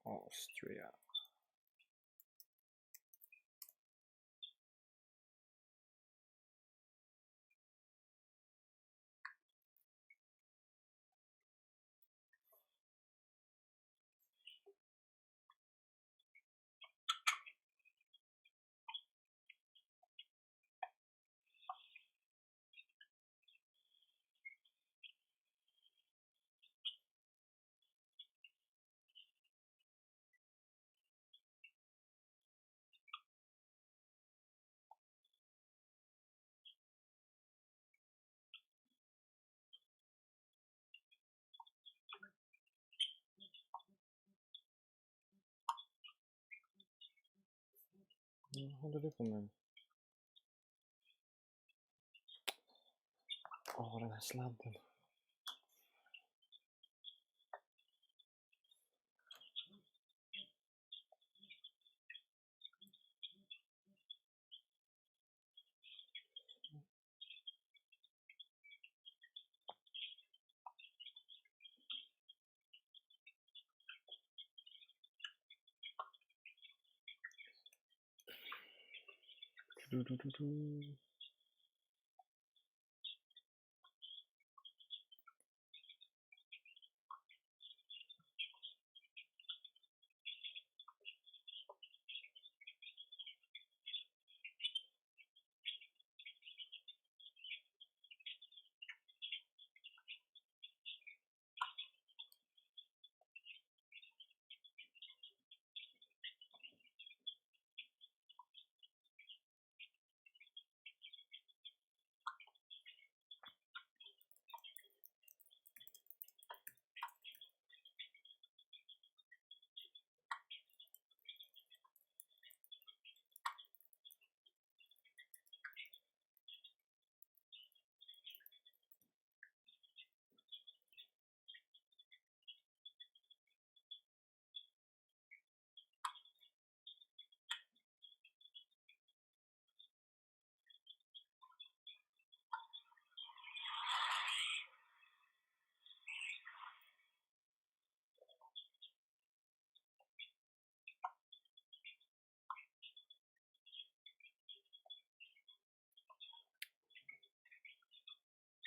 Austria. Håller du på med? Den här sladden.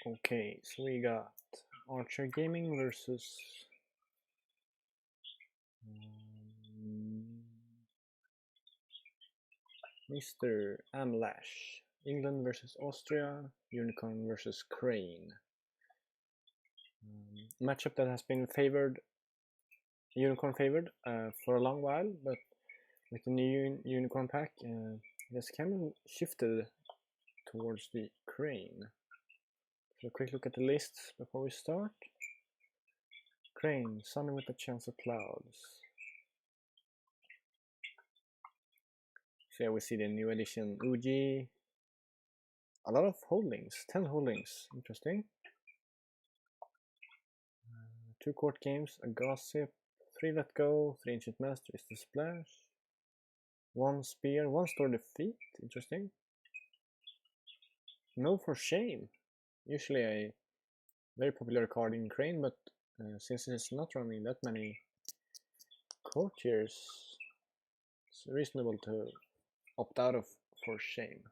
Okay, so we got Archer Gaming versus Mr. AmLash. England versus Austria. Unicorn versus Crane. Matchup that has been favored, Unicorn favored for a long while, but with the new Unicorn pack, it has kind of shifted towards the Crane. So a quick look at the lists before we start. Crane, Sunny with a chance of clouds. So yeah, we see the new edition Uji. A lot of holdings, 10 holdings, interesting. 2 court games, a gossip, 3 let go, 3 ancient master is the splash. 1 spear, 1 store defeat, interesting. No for shame, usually a very popular card in Crane, but since it's not running that many courtiers, it's reasonable to opt out of for shame.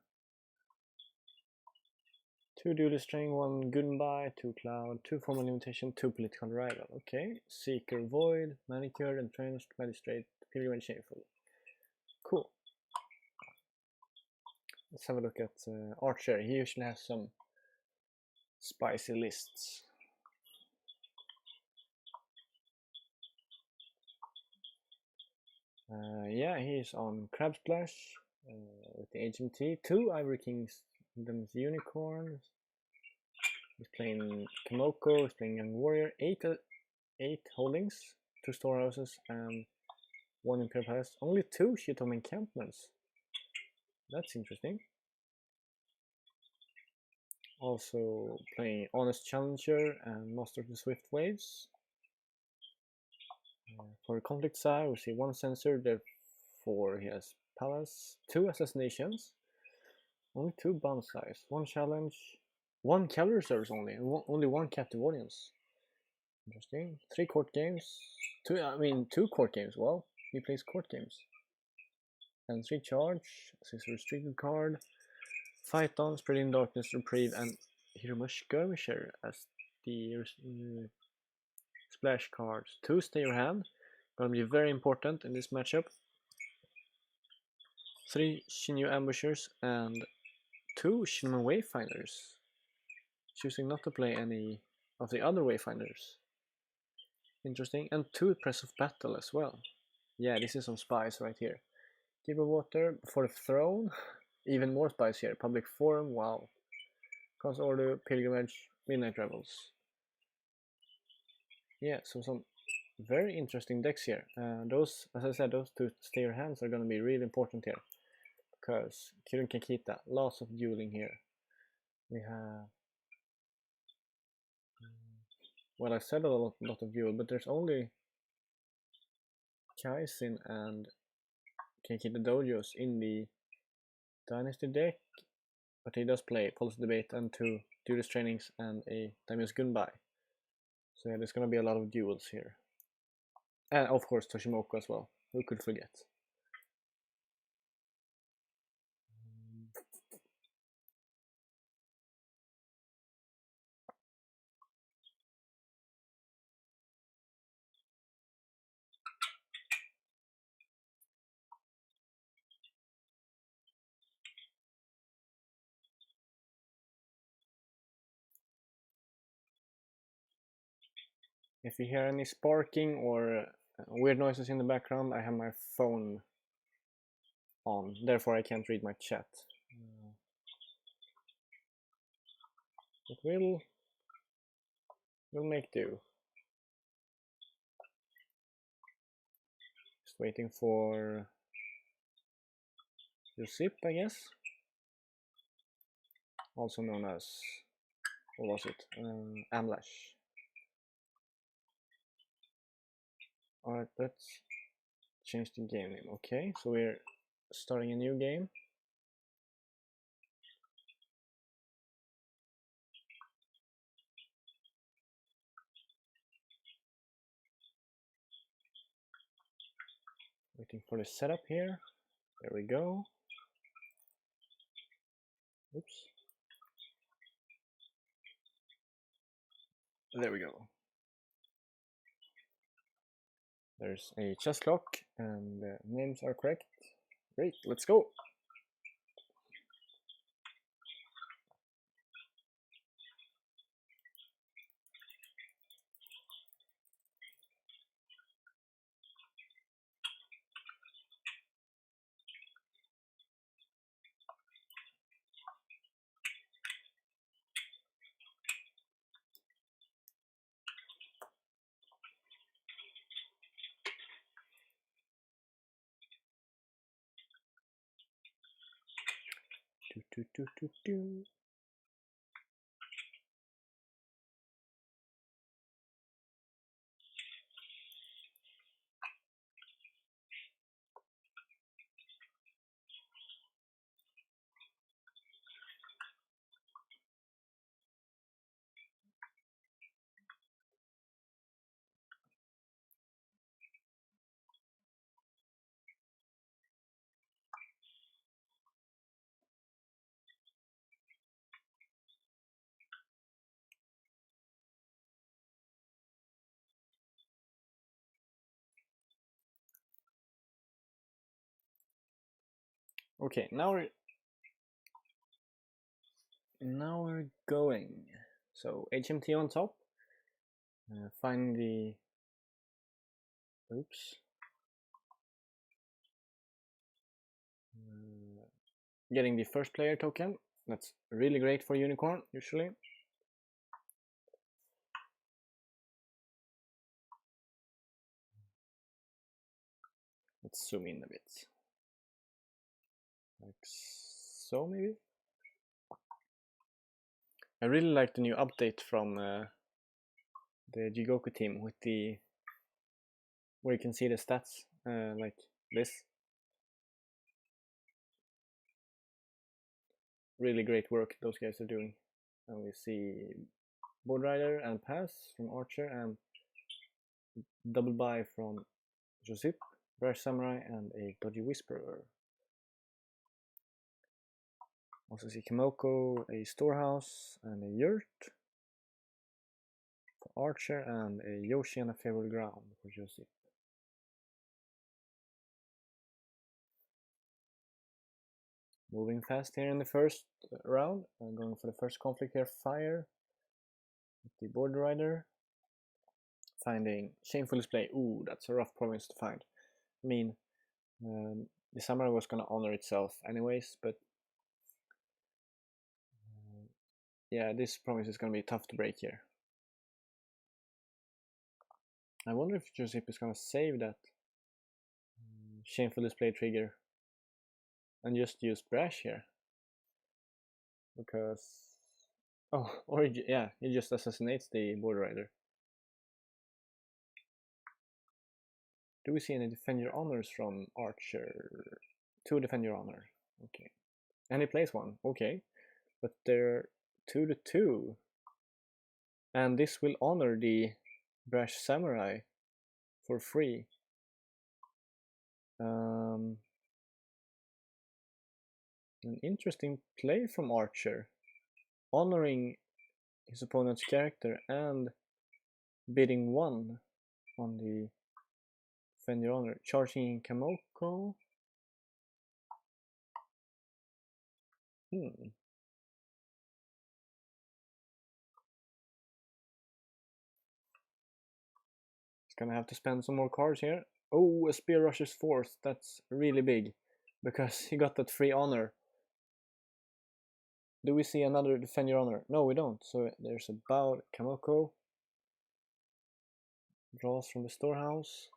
2 duelist string, 1 goodbye, 2 cloud, 2 formal limitation, 2 political rival. Okay, Seeker Void, Manicure, Entrenched, Magistrate, Pilgrim, Shameful. Cool. Let's have a look at Archer. He usually has some spicy lists. Yeah, he's on Crab Splash with the HMT, 2 Ivory Kingdom's Unicorns. He's playing Kamoko, he's playing Young Warrior, 8 holdings, 2 storehouses, and 1 Imperial Palace. Only 2 Shitome encampments. That's interesting. Also playing Honest Challenger and Master of the Swift Waves. For conflict side, we see 1 Censor, therefore he has Palace, 2 Assassinations, Only 2 bonsais, 1 challenge, 1 calorie service only, and only 1 captive audience. Interesting. 3 court games. 2 court games. Well, he plays court games. And 3 charge, 6 restricted card, Phyton, Spreading Darkness, Reprieve, and Hiromush Skirmisher as the splash cards. 2 stay your hand, gonna be very important in this matchup. 3 Shinyu Ambushers and 2 Shinman Wayfinders. Choosing not to play any of the other Wayfinders. Interesting. And 2 Press of Battle as well. Yeah, this is some spies right here. Keep of Water for the Throne. Even more spies here. Public Forum, wow. Cause Order, Pilgrimage, Midnight Rebels. Yeah, so some very interesting decks here. Those, as I said, those 2 stay your hands are going to be really important here. Because Kirun Kakita, lots of dueling here. We have... Well, I said a lot of duel, but there's only Kaizen and Kakita Dojos in the Dynasty deck. But he does play Policy Debate and 2 Duelist Trainings and a Daimyo's Gunbai. So yeah, there's gonna be a lot of duels here. And of course Toshimoku as well. Who could forget? If you hear any sparking or weird noises in the background, I have my phone on, therefore I can't read my chat. But we'll make do. Just waiting for Yusip, I guess. Also known as, what was it? AmLash. Alright, let's change the game name. Okay, so we're starting a new game. Waiting for the setup here. There we go. Oops. There we go. There's a chess clock and the names are correct. Great, let's go. Do. Okay, now we're going. So HMT on top. Find the. Oops. Getting the first player token. That's really great for Unicorn usually. Let's zoom in a bit. Like so, maybe. I really like the new update from the Jigoku team with the where you can see the stats like this. really great work those guys are doing. And we see Board Rider and Pass from Archer, and double buy from Josip, Brash Samurai, and a Dodgy Whisperer. Also see Kimoko, a Storehouse, and a Yurt for Archer, and a Yoshi and a Favorite Ground for Josip. Moving fast here in the first round, going for the first conflict here, Fire, with the Board Rider, finding Shameful Display. Ooh, that's a rough province to find. I mean, the Samurai was going to honor itself anyways, but yeah, this province is going to be tough to break here. I wonder if Josip is going to save that Shameful Display trigger and just use Brash here. Because, oh, or yeah, he just assassinates the Board Rider. Do we see any Defend Your Honors from Archer? 2 Defend Your Honor, okay. And he plays 1, okay. But they're 2-2. And this will honor the Brash Samurai for free. An interesting play from Archer, honoring his opponent's character and bidding 1 on the Defend Your Honor, charging Kamoko. He's gonna have to spend some more cards here. Oh, a Spear Rushes 4th, that's really big, because he got that free honor. Do we see another Defend Your Honor? No, we don't. So there's a bow, Kamoko. Draws from the Storehouse.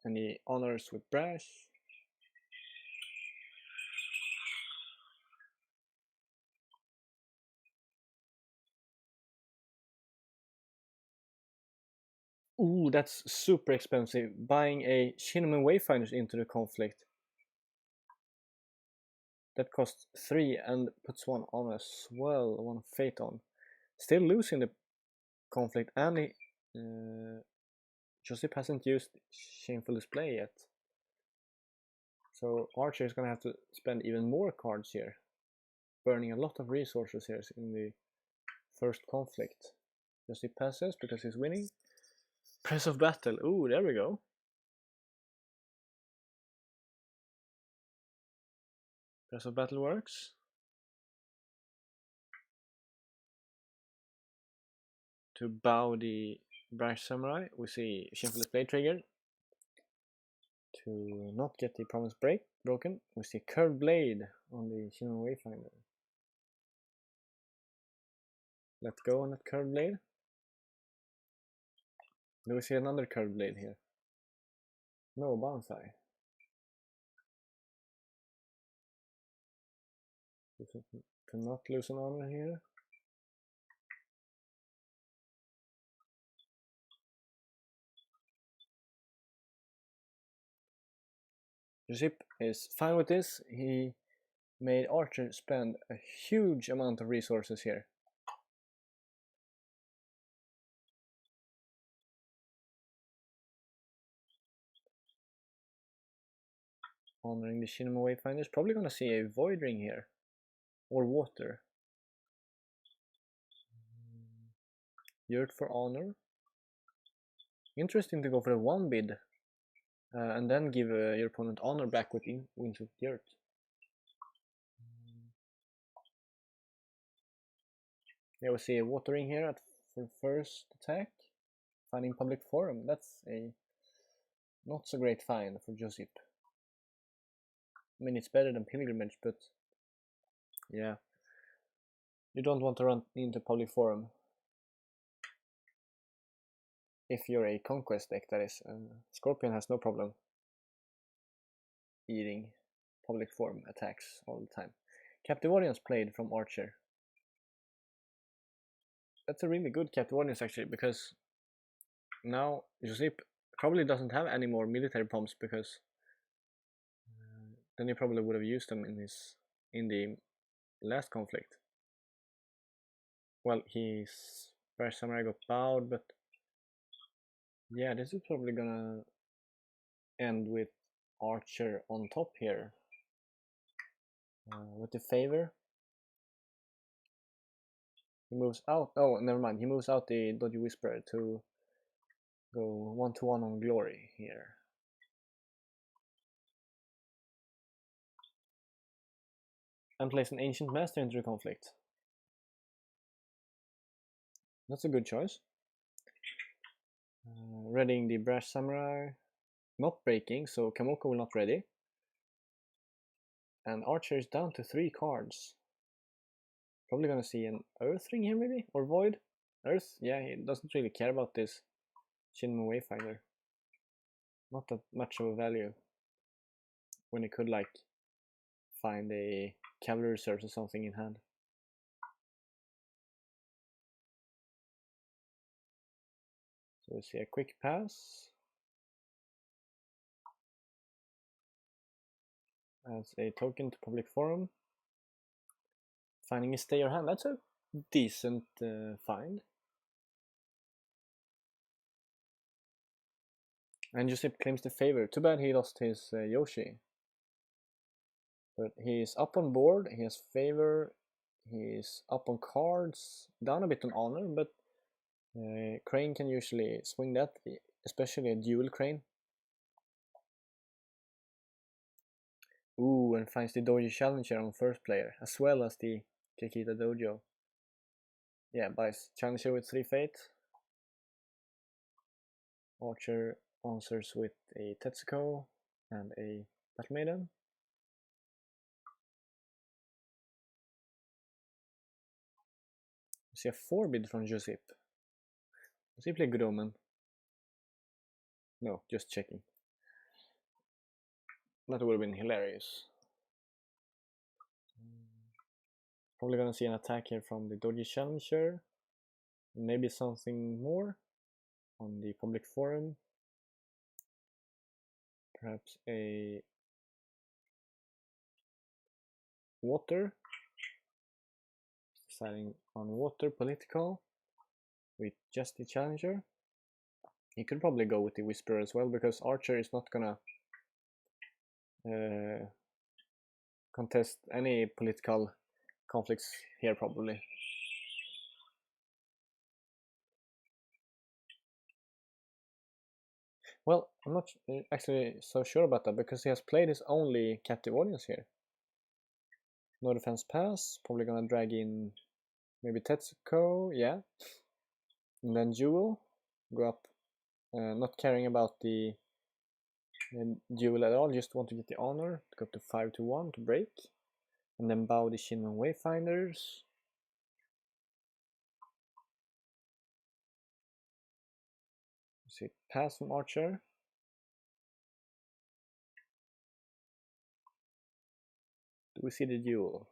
And he honors with Brash. Ooh, that's super expensive. Buying a Shinman Wayfinders into the conflict. That costs 3 and puts 1 on as well, 1 Fate on. Still losing the conflict, and Josip hasn't used Shameful Display yet. So Archer is gonna have to spend even more cards here, burning a lot of resources here in the first conflict. Josip passes because he's winning. Press of Battle. Ooh, there we go. Press of Battle works. To bow the Brash Samurai, we see Shameful Display triggered. To not get the promise broken, we see Curved Blade on the Shinman Wayfinder. Let go on that Curved Blade. Do we see another Curved Blade here? No, Bonsai. To not lose an honor here. Josip is fine with this. He made Archer spend a huge amount of resources here. Honoring the Shinman Wayfinder is probably gonna see a Void Ring here. Or Water. Yurt for honor. Interesting to go for a 1 bid. And then give your opponent honor back with Winds with Yurt. Yeah, we see a Water Ring here for first attack. Finding Public Forum. That's a not so great find for Josip. I mean, it's better than Pilgrimage, but yeah. You don't want to run into Public Forum. If you're a Conquest deck, that is. Scorpion has no problem eating Public Forum attacks all the time. Captive Audience played from Archer. That's a really good Captive Audience actually, because now Josip probably doesn't have any more military pumps because then he probably would have used them in the last conflict. Well, his Bear Samurai got bowed, but yeah, this is probably gonna end with Archer on top here. With the favor. He moves out. Oh, never mind. He moves out the Dodgy Whisperer to go 1-1 on Glory here. And place an Ancient Master into the conflict. That's a good choice. Readying the Brash Samurai. Not breaking, so Kamoko will not ready. And Archer is down to 3 cards. Probably gonna see an Earth Ring here maybe? Or Void? Earth? Yeah, he doesn't really care about this Shinmu Wayfinder. Not that much of a value. When he could like find a cavalry reserves or something in hand. So we see a quick pass. As a token to public forum. Finding a stay or hand, that's a decent find. And Giuseppe claims the favor. Too bad he lost his Yoshi. But he's up on board, he has favor, he's up on cards, down a bit on honor, but Crane can usually swing that, especially a dual Crane. Ooh, and finds the Doji Challenger on first player, as well as the Kikita Dojo. Yeah, buys Challenger with 3 Fate. Archer answers with a Tetsuko and a Battle Maiden. We see a 4-bid from Giuseppe. Does he play Good Omen? No, just checking. That would have been hilarious. Probably gonna see an attack here from the Doji Challenger. Maybe something more on the public forum. Perhaps a water. Deciding on water political with just the Challenger. He could probably go with the Whisperer as well, because Archer is not gonna contest any political conflicts here probably. Well, I'm not actually so sure about that, because he has played his only captive audience here. No defense pass, probably gonna drag in maybe Tetsuko, yeah. And then Jewel, go up, not caring about the Jewel at all, just want to get the honor, go up to 5-1 to break. And then bow the Shinman Wayfinders. See, pass from Archer. Do we see the duel?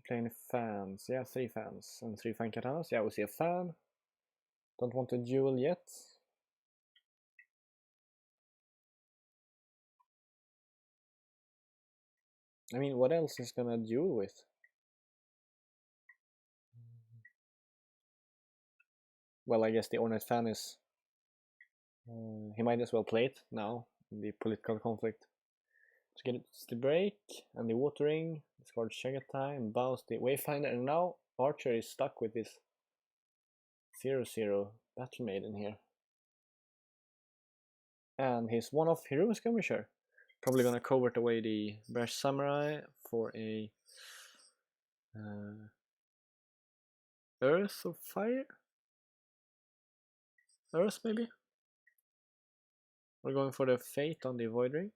Playing fans, yeah, 3 fans and 3 fan katanas. Yeah, we see a fan. Don't want a duel yet. I mean, what else is gonna duel with? Well, I guess the Ornate fan is... he might as well play it now in the political conflict. So gets the break and the watering, discards Shagatai and bows the Wayfinder, and now Archer is stuck with this 0-0 Battle Maiden here. And his one-off Hero Skirmisher. Probably gonna covert away the Brash Samurai for a Earth or Fire? Earth maybe? We're going for the Fate on the Void Ring.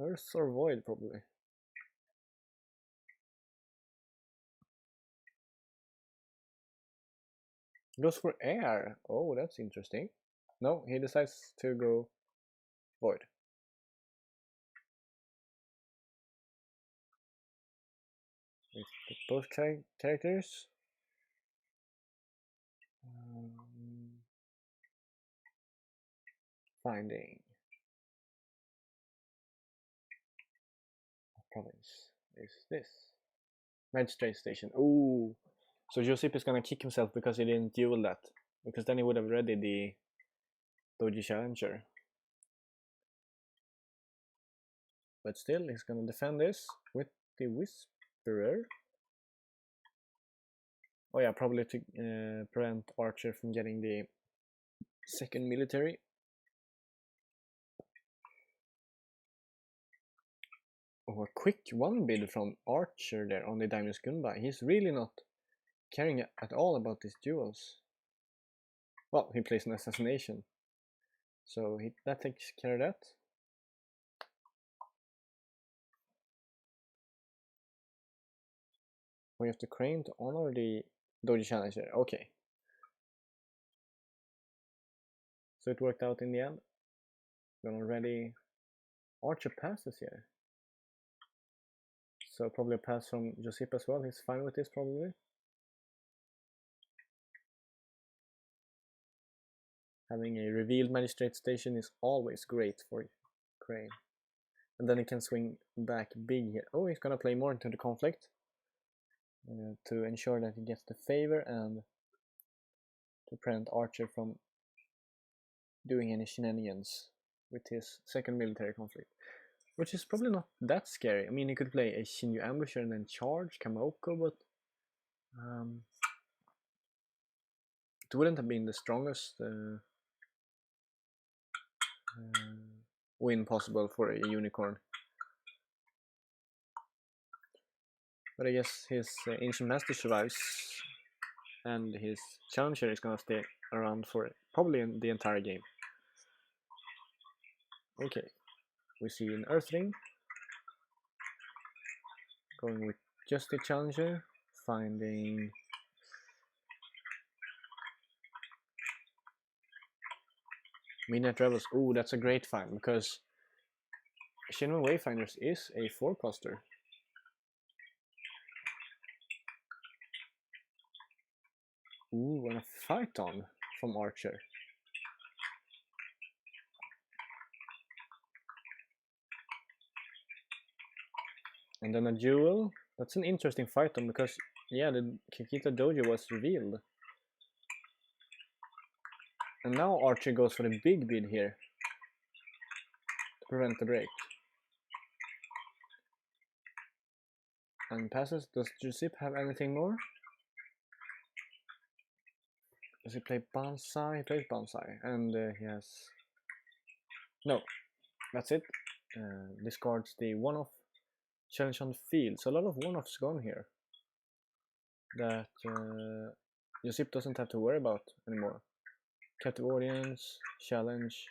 Earth or Void probably. Goes for air. Oh, that's interesting. No, he decides to go Void. with both characters. Finding what province is this? Magistrate station. Ooh, so Josip is gonna kick himself because he didn't duel that, because then he would have readied the Doji Challenger. But still, he's gonna defend this with the Whisperer. Oh yeah, probably to prevent Archer from getting the second military. Oh, a quick one bid from Archer there on the Daimyo's Gunbai. He's really not caring at all about these duels. Well, he plays an assassination, so that takes care of that. We have to crane to honor the Doji Challenger. Okay. So it worked out in the end. Gonna ready. Archer passes here. So probably a pass from Josip as well. He's fine with this probably. Having a revealed magistrate station is always great for Crane. And then he can swing back big here. Oh, he's gonna play more into the conflict to ensure that he gets the favor and to prevent Archer from doing any shenanigans with his second military conflict, which is probably not that scary. I mean, he could play a Shinju Ambusher and then charge Kamoko, but it wouldn't have been the strongest win possible for a unicorn. But I guess his Ancient Master survives, and his Challenger is gonna stay around for probably the entire game. Okay, we see an Earthling going with just the Challenger, finding Midnight Rebels. Ooh, that's a great find because Shinra Wayfinders is a 4-coster. Ooh, and a Phaeton from Archer. And then a duel. That's an interesting Phaeton because, yeah, the Kikita Dojo was revealed. And now Archer goes for the big bid here to prevent the break. And passes. Does Josip have anything more? Does he play Banzai? He plays Banzai. And he has... No, that's it. Discards the one-off challenge on the field. So a lot of one-offs gone here that Josip doesn't have to worry about anymore. Captive Audience, Challenge,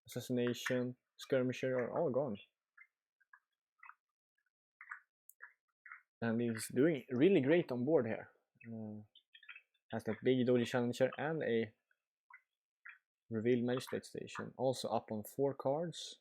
Assassination, Skirmisher are all gone. And he's doing really great on board here. Has that big Doji Challenger and a revealed Magistrate Station. Also up on 4 cards.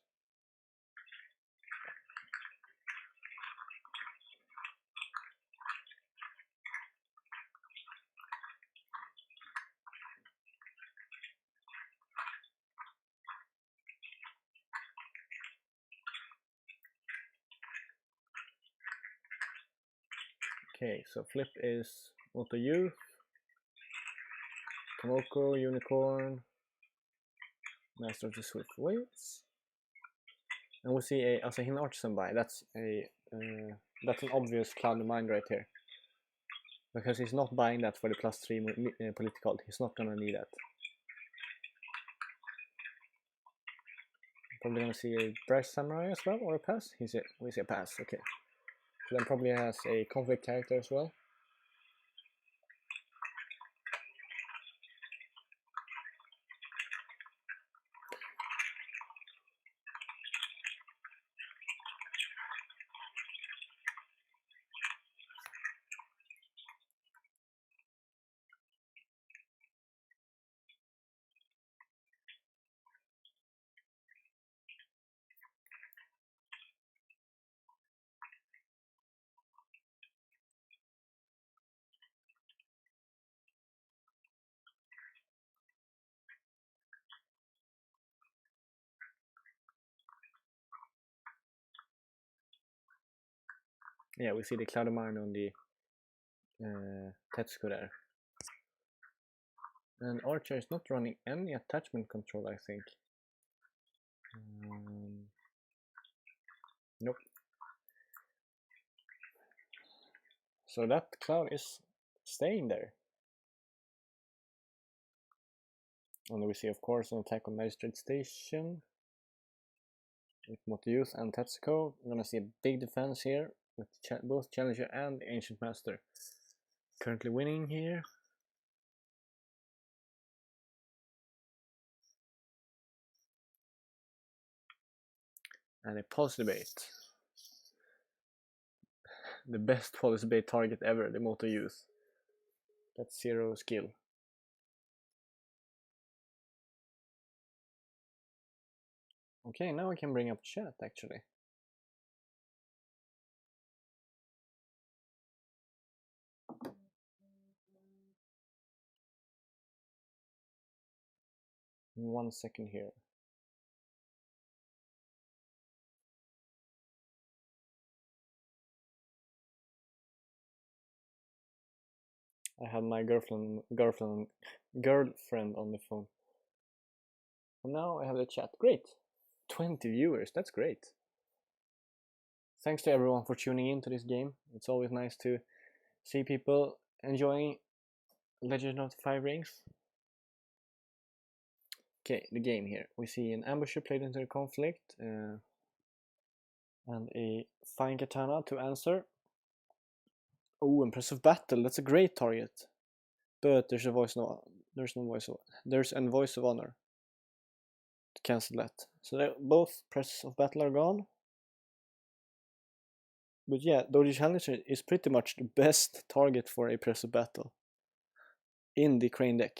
Okay, so flip is Auto Youth, Kamoko, Unicorn, Master of the Swift Waves, and we see a Asahin Artisan buy. That's an obvious Cloud of Mind right here, because he's not buying that for the +3 political. He's not gonna need that. Probably gonna see a Brash Samurai as well, or a pass. We see a pass. Okay, so then probably has a conflict character as well. Yeah, we see the Cloud of Mine on the Tetsuko there. And Archer is not running any attachment control, I think. Nope. So that Cloud is staying there. And we see, of course, an attack on Magistrate Station with Motoyuth and Tetsuko. We're gonna see a big defense here with both Challenger and Ancient Master currently winning here. And a policy debate. The best policy debate target ever, the Motoyuth. That's 0 skill. Okay, now I can bring up chat actually. In 1 second here. I have my girlfriend on the phone. And now I have the chat. Great. 20 viewers, that's great. Thanks to everyone for tuning in to this game. It's always nice to see people enjoying Legend of the Five Rings. Okay, the game here. We see an ambusher played into the conflict and a fine katana to answer. Oh, impressive battle. That's a great target. But there's a voice of honor to cancel that. So both presses of battle are gone. But yeah, Doji Challenger is pretty much the best target for a press of battle in the Crane deck.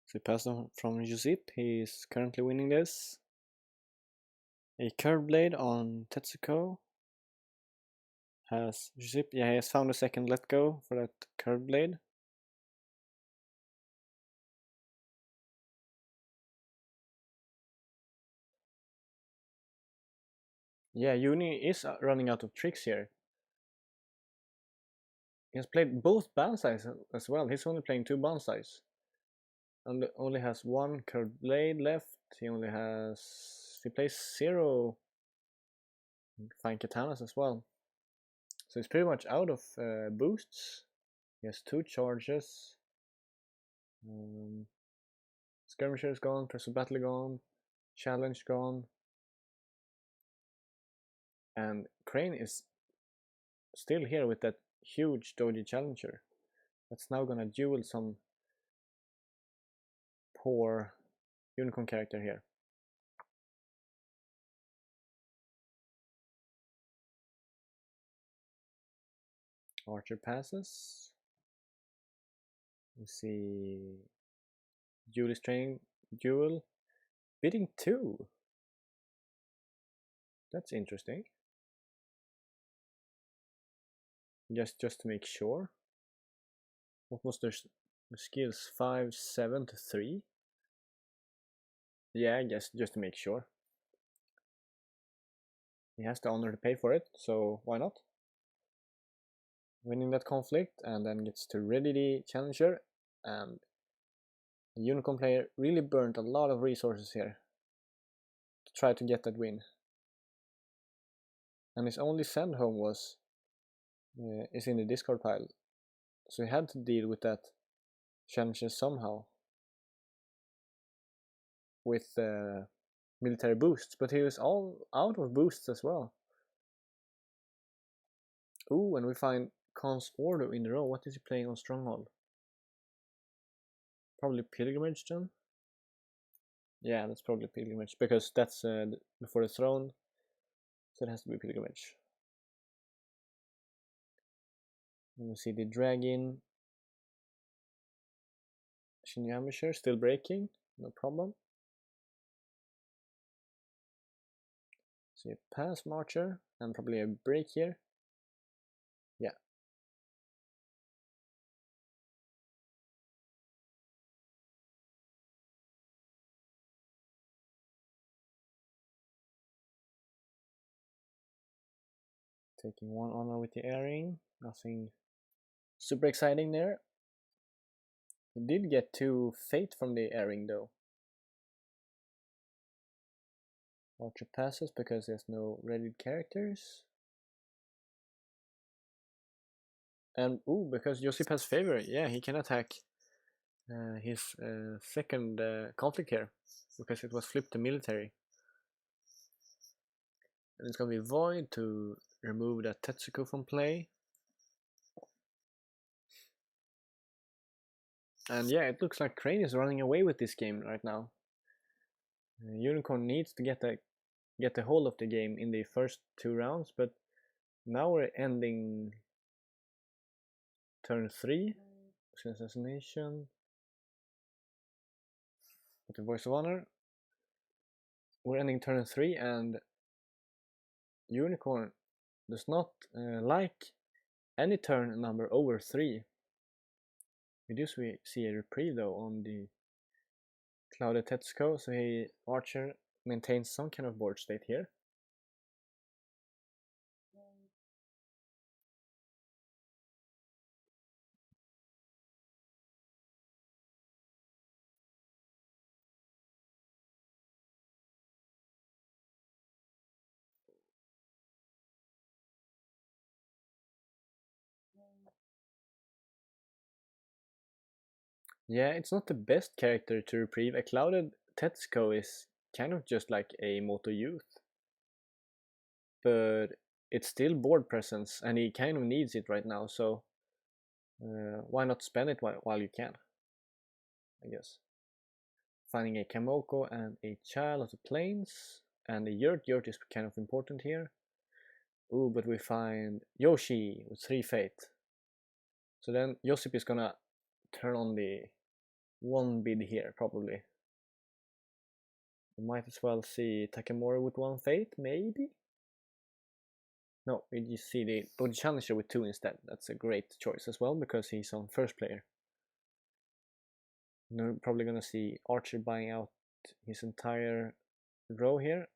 So he passed on from Giuseppe. He's currently winning this. A curved blade on Tetsuko. Has Giuseppe? Yeah, he has found a second let go for that curved blade. Yeah, Uni is running out of tricks here. He has played both Banzais as well. He's only playing 2 Banzais. And only has 1 curved blade left. He plays 0 fine katanas as well. So he's pretty much out of boosts. He has 2 charges. Skirmisher is gone, Press of Battle gone, Challenge gone. And Crane is still here with that huge Doji Challenger. That's now gonna duel some poor Unicorn character here. Archer passes. We see Julie's training duel. Bidding 2. That's interesting. Just to make sure. What was their skills? 5, 7 to 3? Yeah, I guess just to make sure. He has the honor to pay for it, so why not? Winning that conflict and then gets to ready the challenger, and the Unicorn player really burnt a lot of resources here to try to get that win. And his only send home is in the discard pile, so he had to deal with that challenger somehow with military boosts, but he was all out of boosts as well. Ooh, and we find Khan's Order in a row. What is he playing on Stronghold? Probably Pilgrimage then? Yeah, that's probably Pilgrimage, because that's before the throne, so it has to be Pilgrimage. And we see the Dragon Shinji Ambusher still breaking, no problem. See a pass Marcher and probably a break here. Yeah, taking 1 honor with the airing. Nothing super exciting there. He did get 2 fate from the airing though. Archer passes because there's no readied characters. And because Josip has favor, yeah, he can attack his second conflict here because it was flipped to military. And it's gonna be Void to remove that Tetsuko from play. And yeah, it looks like Crane is running away with this game right now. Unicorn needs to get a hold of the game in the first 2 rounds, but now we're ending turn 3. Assassination. With the Voice of Honor. We're ending turn 3 and Unicorn does not like any turn number over 3. We do see a reprieve though on the Clouded Tetsuko, so Archer maintains some kind of board state here. Yeah, it's not the best character to reprieve. A Clouded Tetsuko is kind of just like a Moto Youth. But it's still board presence, and he kind of needs it right now, so why not spend it while you can, I guess. Finding a Kamoko and a Child of the Plains, and a Yurt. Yurt is kind of important here. Ooh, but we find Yoshi with 3 fate. So then Josip is gonna turn on the 1 bid here, probably. We might as well see Takamori with 1 fate, maybe? No, we just see the Body Challenger with 2 instead. That's a great choice as well, because he's on first player. We're probably gonna see Archer buying out his entire row here.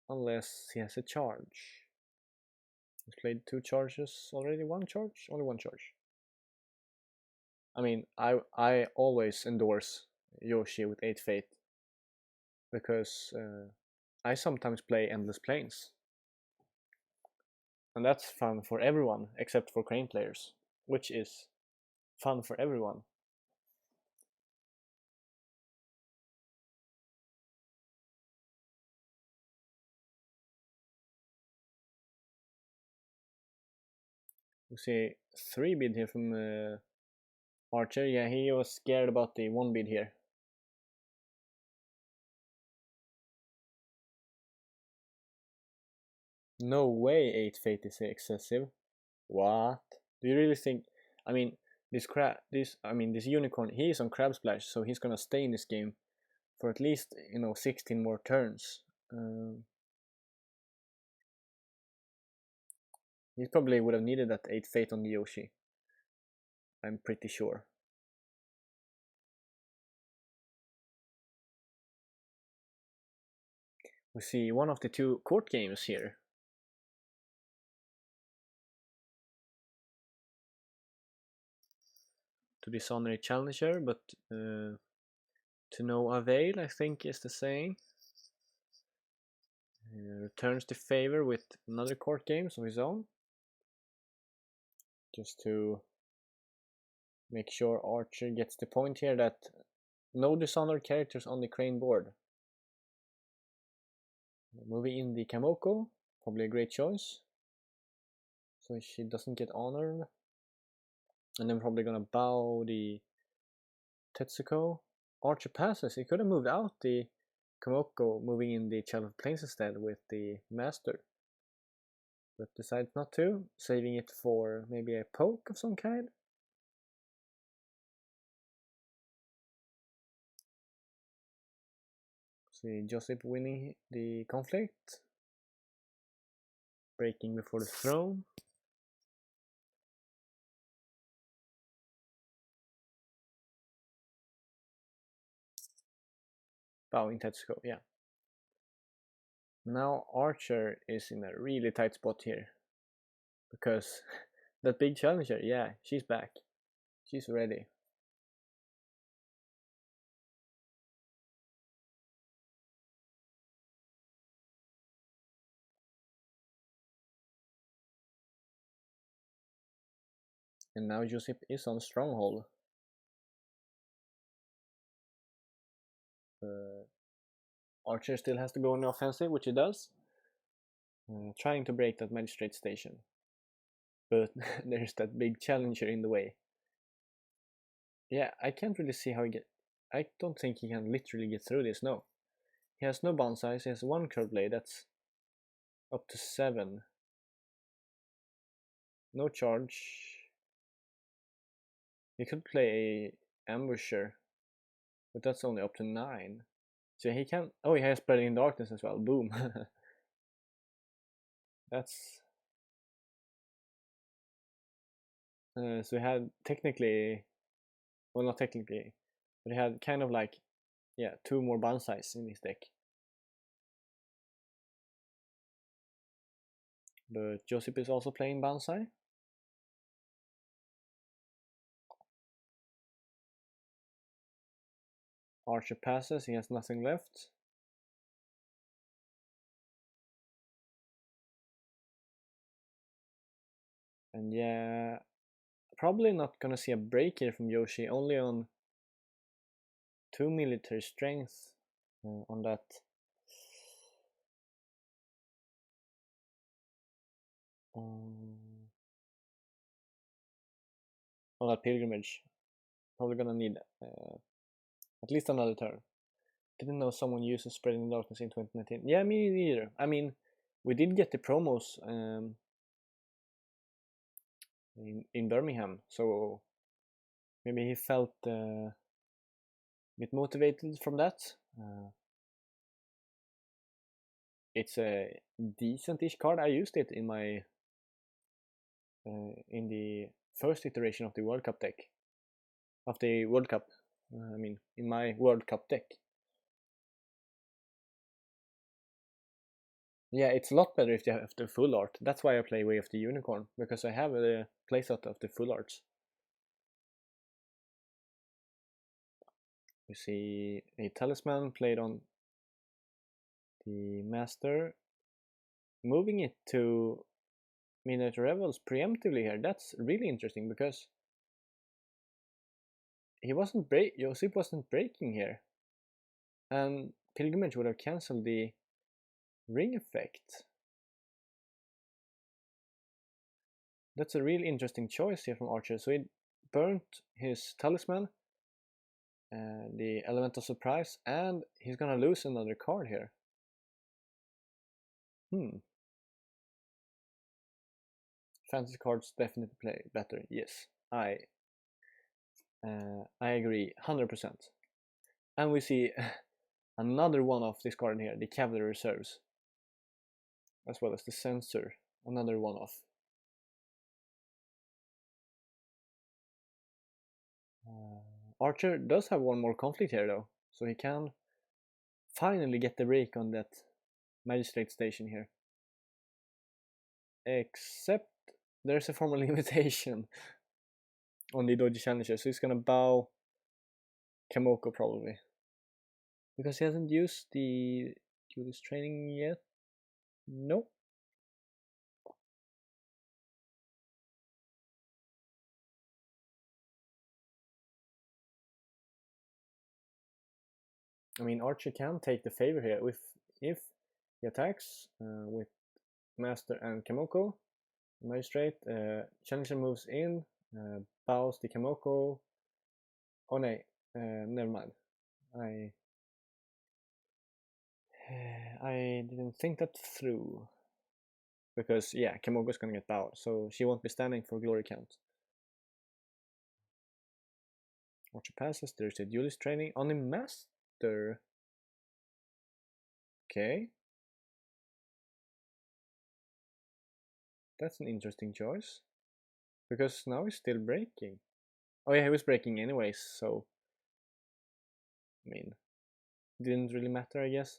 Unless he has a charge. He's played 2 charges already, 1 charge? Only 1 charge. I mean, I always endorse Yoshi with 8 fate. Because I sometimes play Endless Plains. And that's fun for everyone, except for Crane players. Which is fun for everyone. You see 3 bid here from Archer. Yeah, he was scared about the 1 bid here. No way 8 fate is excessive. What? Do you really think? I mean, this unicorn, he is on Crab Splash, so he's gonna stay in this game for at least 16 more turns. He probably would have needed that 8 fate on the Yoshi. I'm pretty sure. We see one of the 2 court games here. To dishonor a challenger, but to no avail, I think is the saying. Returns the favor with another court game of his own. Just to make sure Archer gets the point here that no dishonored characters on the Crane board. Moving in the Kamoko, probably a great choice. So she doesn't get honored. And then probably gonna bow the Tetsuko. Archer passes. He could have moved out the Kamoko, moving in the Child of Plains instead with the Master. But decides not to, saving it for maybe a poke of some kind. See Josip winning the conflict. Breaking before the throne. Bowing Tetsuko, yeah. Now Archer is in a really tight spot here. Because that big challenger, yeah, she's back. She's ready. And now Josip is on stronghold. Archer still has to go on the offensive, which he does. Trying to break that magistrate station. But there's that big challenger in the way. Yeah, I can't really see how he get. I don't think he can literally get through this, no. He has no bonsais, he has one curve blade, that's up to 7. No charge. He could play a ambusher, but that's only up to 9. So he can. Oh, he has spreading darkness as well. Boom. That's. So he had technically. Well, not technically, but he had kind of like. Yeah, 2 more bonsais in his deck. But Josip is also playing bonsai. Archer passes, he has nothing left. And yeah, probably not gonna see a break here from Yoshi, only on 2 military strength on that. On that pilgrimage. Probably gonna need at least another turn. Didn't know someone uses Spreading Darkness in 2019. Yeah, me neither. I mean, we did get the promos in Birmingham, so maybe he felt a bit motivated from that. It's a decent-ish card. I used it in my in the first iteration of the World Cup deck. Of the World Cup. I mean, in my World Cup deck. Yeah, it's a lot better if you have the full art. That's why I play Way of the Unicorn, because I have a playset of the full arts. You see a talisman played on the master. Moving it to Midnight Revels preemptively here, that's really interesting because Josip wasn't breaking here. And Pilgrimage would have cancelled the ring effect. That's a really interesting choice here from Archer. So he burnt his talisman, the element of surprise, and he's gonna lose another card here. Fantasy cards definitely play better. Yes, I agree 100%. And we see another one of this card here, the Cavalry Reserves, as well as the Censor, another one off. Archer does have one more conflict here though, so he can finally get the break on that magistrate station here. Except there's a formal invitation on the Doji Challenger, so he's gonna bow Kamoko probably. Because he hasn't used the duelist training yet. Nope. I mean, Archer can take the favor here if he attacks with Master and Kamoko. Magistrate. Challenger moves in, bows the Kamoko. Oh no, never mind. I didn't think that through. Because yeah, Kamoko's gonna get bowed, so she won't be standing for glory count. Archer passes. There's a duelist training on the Master. Okay. That's an interesting choice. Because now he's still breaking. Oh yeah, he was breaking anyways, so I mean, didn't really matter, I guess.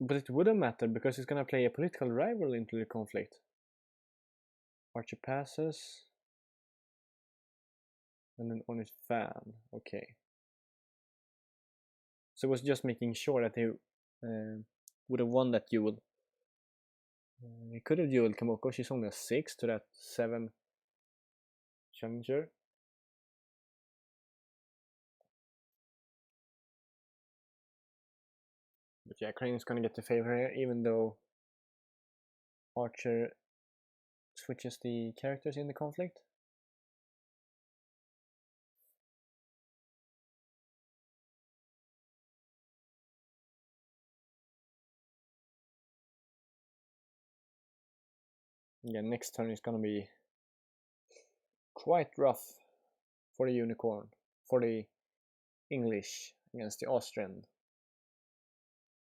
But it wouldn't matter because he's gonna play a political rival into the conflict. Archer passes. And then on his fan. Okay. So it was just making sure that he would have won that duel. He could have dueled Kamoko. She's only a 6 to that 7 challenger. But yeah, Crane is gonna get the favor here, even though Archer switches the characters in the conflict. Yeah, next turn is gonna be quite rough for the Unicorn, for the English against the Austrian.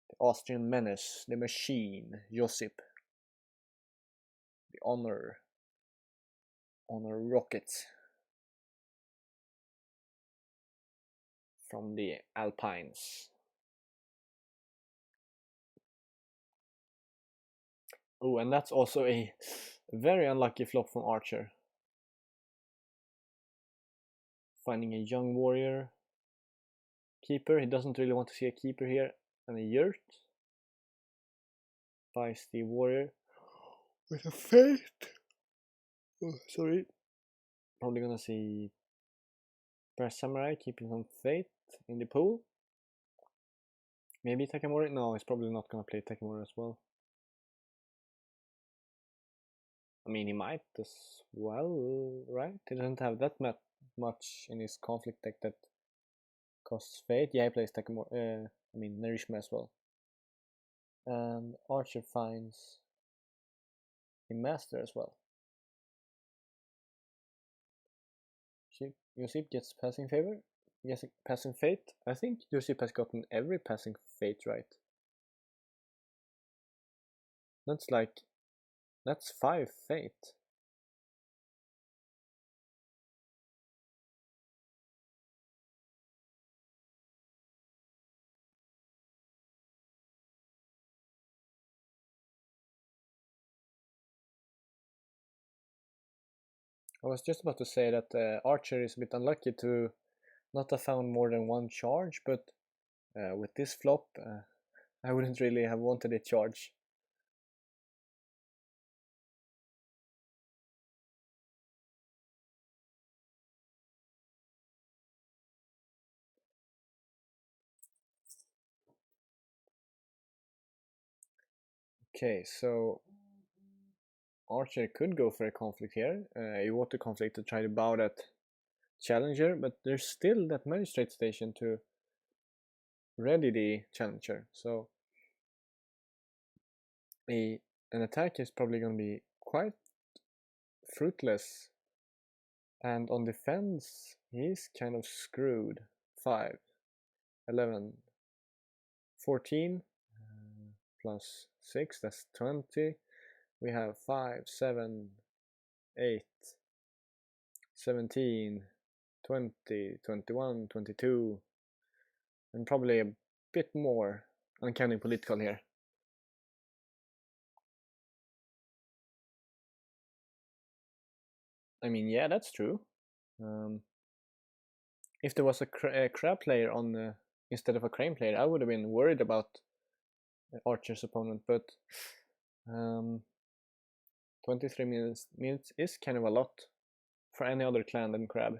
The Austrian menace, the machine, Josip. The honor rocket from the Alpines. Oh, and that's also a very unlucky flop from Archer. Finding a young warrior. Keeper, he doesn't really want to see a keeper here. And a yurt. Buys the warrior with a fate. Oh, sorry. Probably gonna see Bear Samurai keeping some fate in the pool. Maybe Takamori? No, he's probably not gonna play Takamori as well. I mean, he might as well, right? He doesn't have that much in his conflict deck that costs fate. Yeah, he plays Takamori. Nerishima as well. And Archer finds a master as well. Yosip gets passing favor. Yes, passing fate. I think Yosip has gotten every passing fate right. That's 5 fate. I was just about to say that Archer is a bit unlucky to not have found more than 1 charge, but with this flop, I wouldn't really have wanted a charge. Okay, so Archer could go for a conflict here. You want the conflict to try to bow that challenger, but there's still that magistrate station to ready the challenger. So an attack is probably going to be quite fruitless. And on defense, he's kind of screwed. 5, 11, 14 plus 6, that's 20. We have 5, 7, 8, 17, 20, 21, 22, and probably a bit more. I'm counting political here. I mean, yeah, that's true. If there was a crab player on instead of a crane player, I would have been worried about Archer's opponent, but 23 minutes is kind of a lot for any other clan than crab.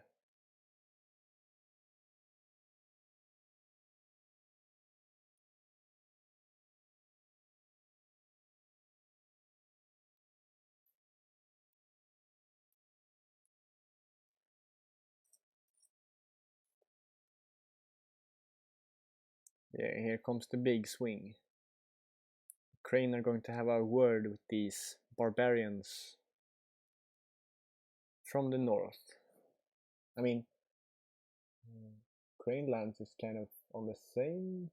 Yeah, here comes the big swing. Crane are going to have a word with these barbarians from the north. I mean, Crane lands is kind of on the same.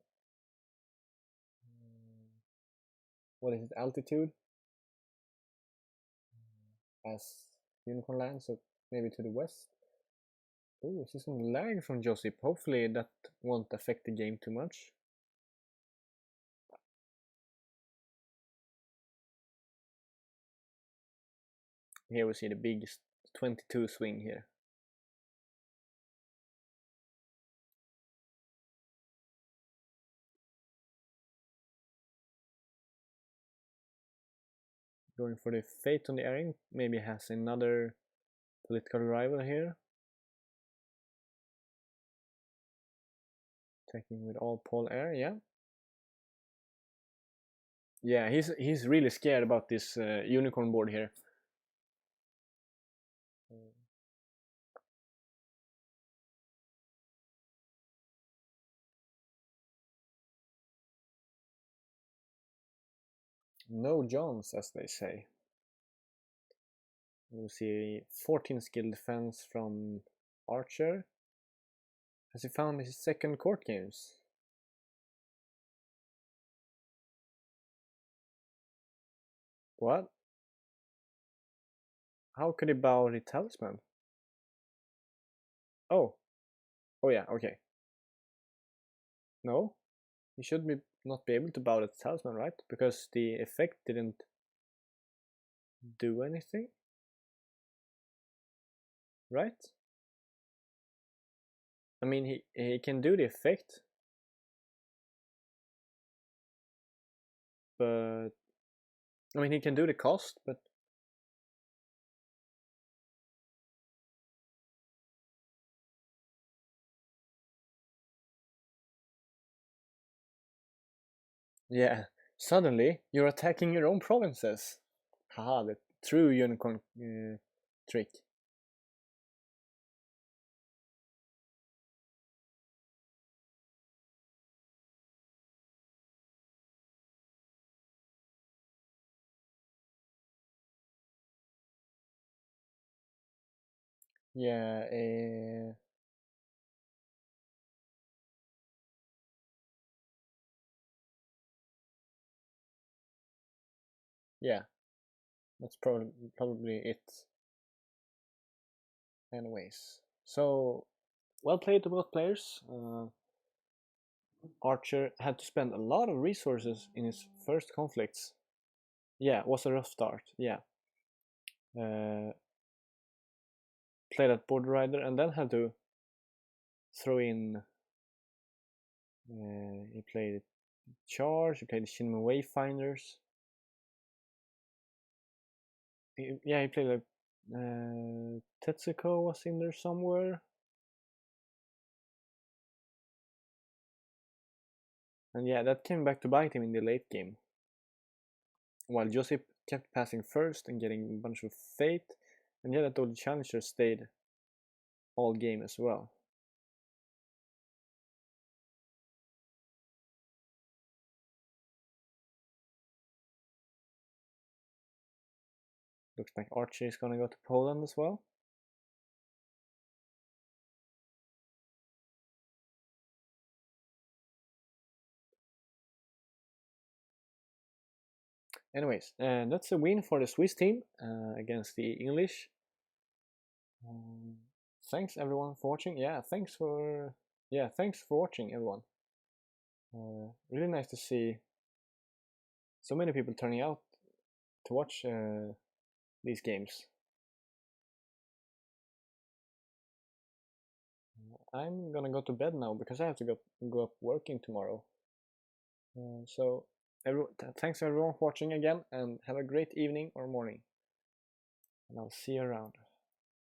What is it, altitude? As Unicorn land, so maybe to the west. Oh, I see some lag from Josip. Hopefully that won't affect the game too much. Here we see the big 22 swing here. Going for the fate on the airing, maybe has another political rival here. Attacking with all pole air, yeah. Yeah, he's really scared about this unicorn board here. No Johns, as they say. We'll see 14 skill defense from Archer. Has he found his second court games? What? How could he bow the talisman? Oh. Oh yeah, okay. No. He should not be able to bow the talisman, right? Because the effect didn't do anything. Right? I mean, he can do the effect, but I mean, he can do the cost, but yeah, suddenly you're attacking your own provinces. Haha, the true unicorn trick. Yeah, yeah, that's probably it. Anyways, so well played to both players. Archer had to spend a lot of resources in his first conflicts. Yeah, it was a rough start. Yeah, played at Border Rider and then had to throw in. He played Charge. He played Shinman Wayfinders. Yeah, he played like Tetsuko was in there somewhere. And yeah, that came back to bite him in the late game. While Josip kept passing first and getting a bunch of fate, and yeah, that old challenger stayed all game as well. Looks like Archie is gonna go to Poland as well. Anyways, that's a win for the Swiss team against the English. Thanks everyone for watching. Thanks for watching everyone. Really nice to see so many people turning out to watch these games. I'm gonna go to bed now because I have to go up working tomorrow. So thanks everyone for watching again, and have a great evening or morning, and I'll see you around.